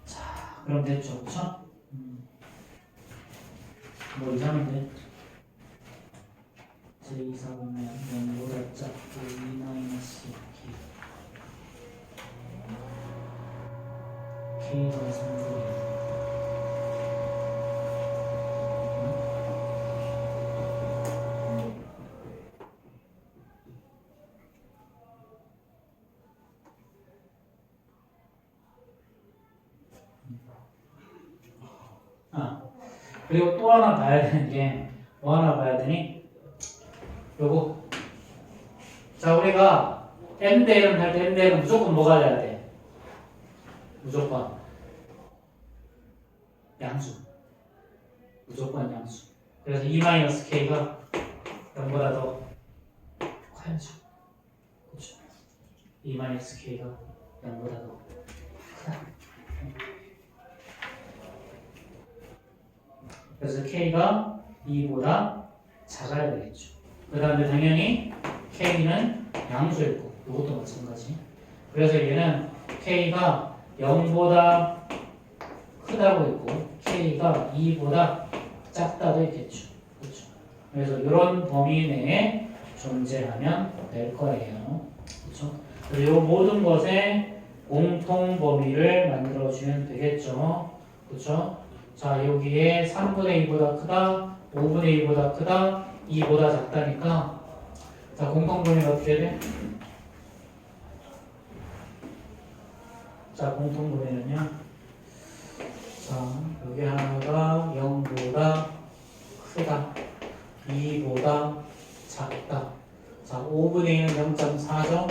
자, 그럼 됐죠? 그쵸? 뭐 이상한데? 제2사분면 0보다 작고 2-k k가 3분의 2. 그리고 또 하나 봐야 되는 게 뭐 하나 봐야 되니? 요거. 자, 우리가 m 대 1을 할 때 m 대 1은 무조건 뭐가 돼야 돼? 무조건 양수. 무조건 양수. 그래서 e-k가 0보다 더 커야죠. 그렇죠? e-k가 0보다 더 크다. 그래서 k가 2보다 작아야 되겠죠. 그 다음에 당연히 k는 양수일 거고 이것도 마찬가지. 그래서 얘는 k가 0보다 크다고 있고 k가 2보다 작다도 있겠죠. 그렇죠. 그래서 이런 범위 내에 존재하면 될 거예요. 그렇죠. 그래서 이 모든 것에 공통 범위를 만들어주면 되겠죠. 그렇죠. 자, 여기에 3분의 2보다 크다, 5분의 2보다 크다, 2보다 작다니까 자, 공통범위가 어떻게 돼? 자, 공통범위는요 자, 여기 하나가 0보다 크다, 2보다 작다. 자, 5분의 2는 0.4죠?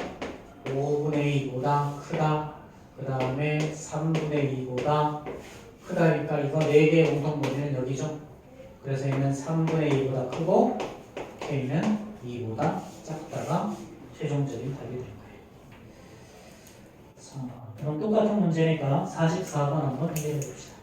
5분의 2보다 크다. 그 다음에 3분의 2보다 크다니까 이거 4개의 공통범위는 여기죠? 그래서 얘는 3분의 2보다 크고 k는 2보다 작다가 최종적인 답이 될 거예요. 자, 그럼 똑같은 문제니까 44번 한번 해결해 봅시다.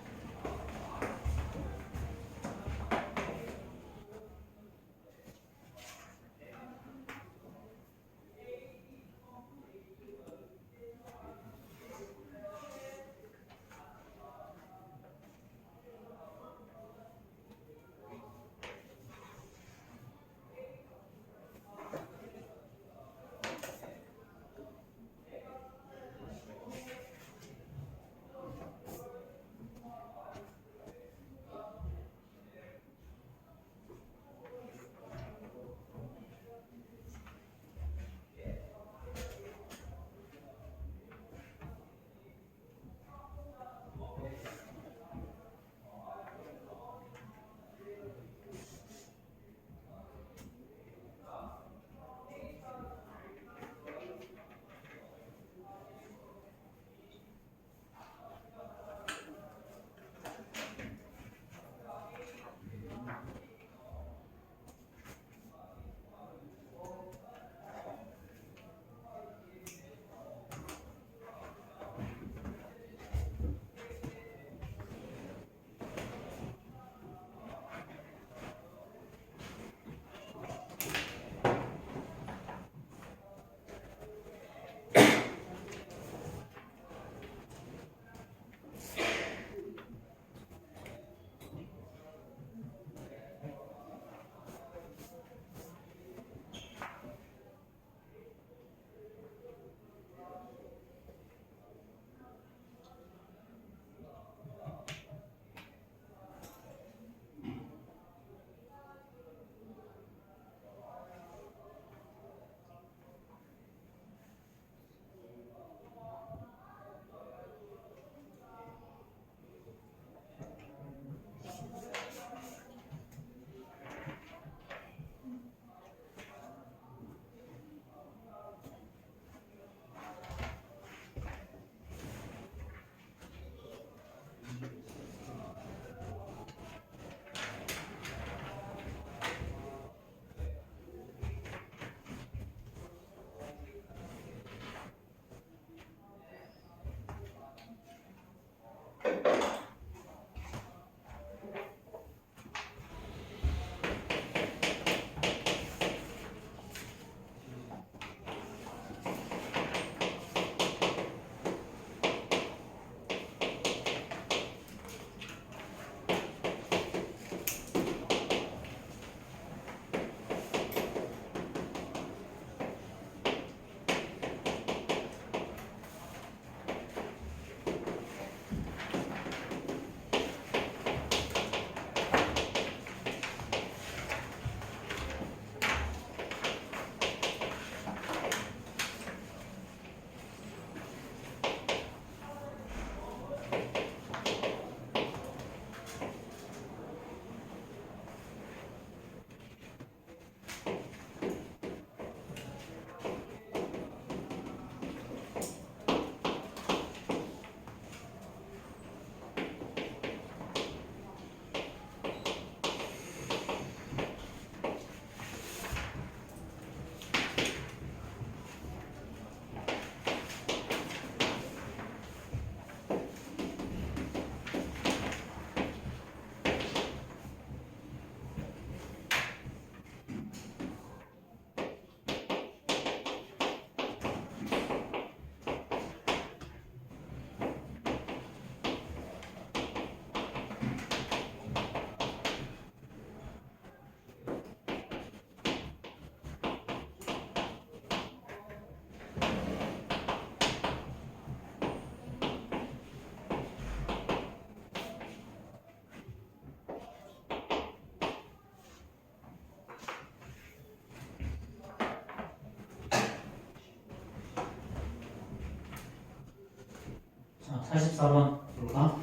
자, 44번 볼까?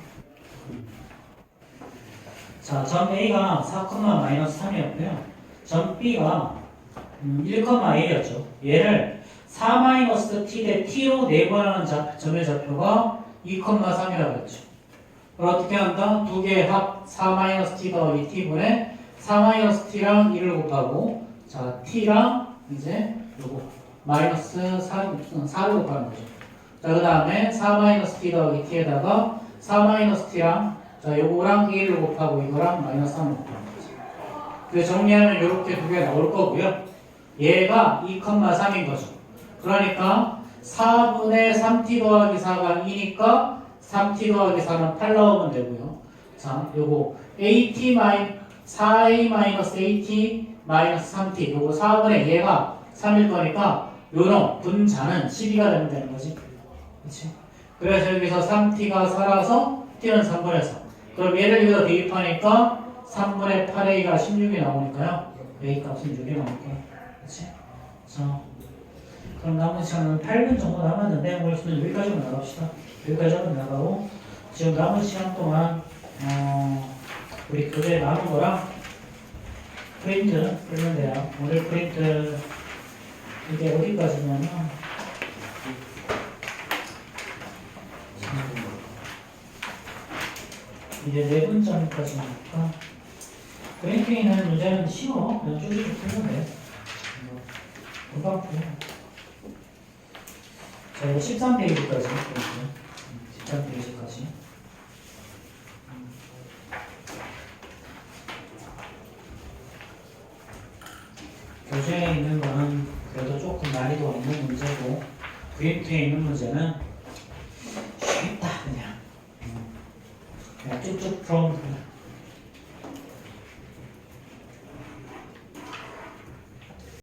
자, 점 A가 4,-3이었고요. 점 B가 1,1이었죠. 얘를 4-t 대 t로 내분하는 점의 좌표가 2,3이라고 했죠. 그걸 어떻게 한다? 두 개의 합 4-t 더하기 t분의 4-t랑 1을 곱하고 자 t랑 이제 요거 마이너스 4를 곱하는 거죠. 자 그 다음에 4-t 더하기 t에다가 4-t랑 자 요거랑 1을 곱하고 이거랑 마이너스 3을 곱하는 거죠. 그래서 정리하면 이렇게 두 개 나올 거고요. 얘가 2,3인 거죠. 그러니까 4분의 3t 더하기 4가 2니까 3t 더하기 4는 8 나오면 되고요. 자, 요거 4a-at 3t 요거 4분의 얘가 3일 거니까 요놈 분자는 12가 되면 되는 거지. 그렇지? 그래서 여기서 3t가 살아서 t는 3분의 4. 그럼 얘를 여기다 대입하니까 3분의 8a가 16이 나오니까요. a 값은 6이 나올게요. 그렇지? 자, 그럼 남은 시간은 8분 정도 남았는데 오늘 수는 여기까지만 나갑시다. 여기까지만 나가고 지금 남은 시간 동안 우리 교재 남은 거랑 프린트 풀면 돼요. 오늘 프린트 이게 어디까지냐면 이제 4분점까지니까 프린트에 있는 문제는 쉬워. 그냥 쭉쭉 풀면 돼. 금방 풀려. 자, 이거 13페이지까지 풀었고요. 13페이지까지. 교재에 있는 거는 그래도 조금 난이도 있는 문제고 프린트에 있는 문제는 쉽다 그냥 쭉쭉 풀어도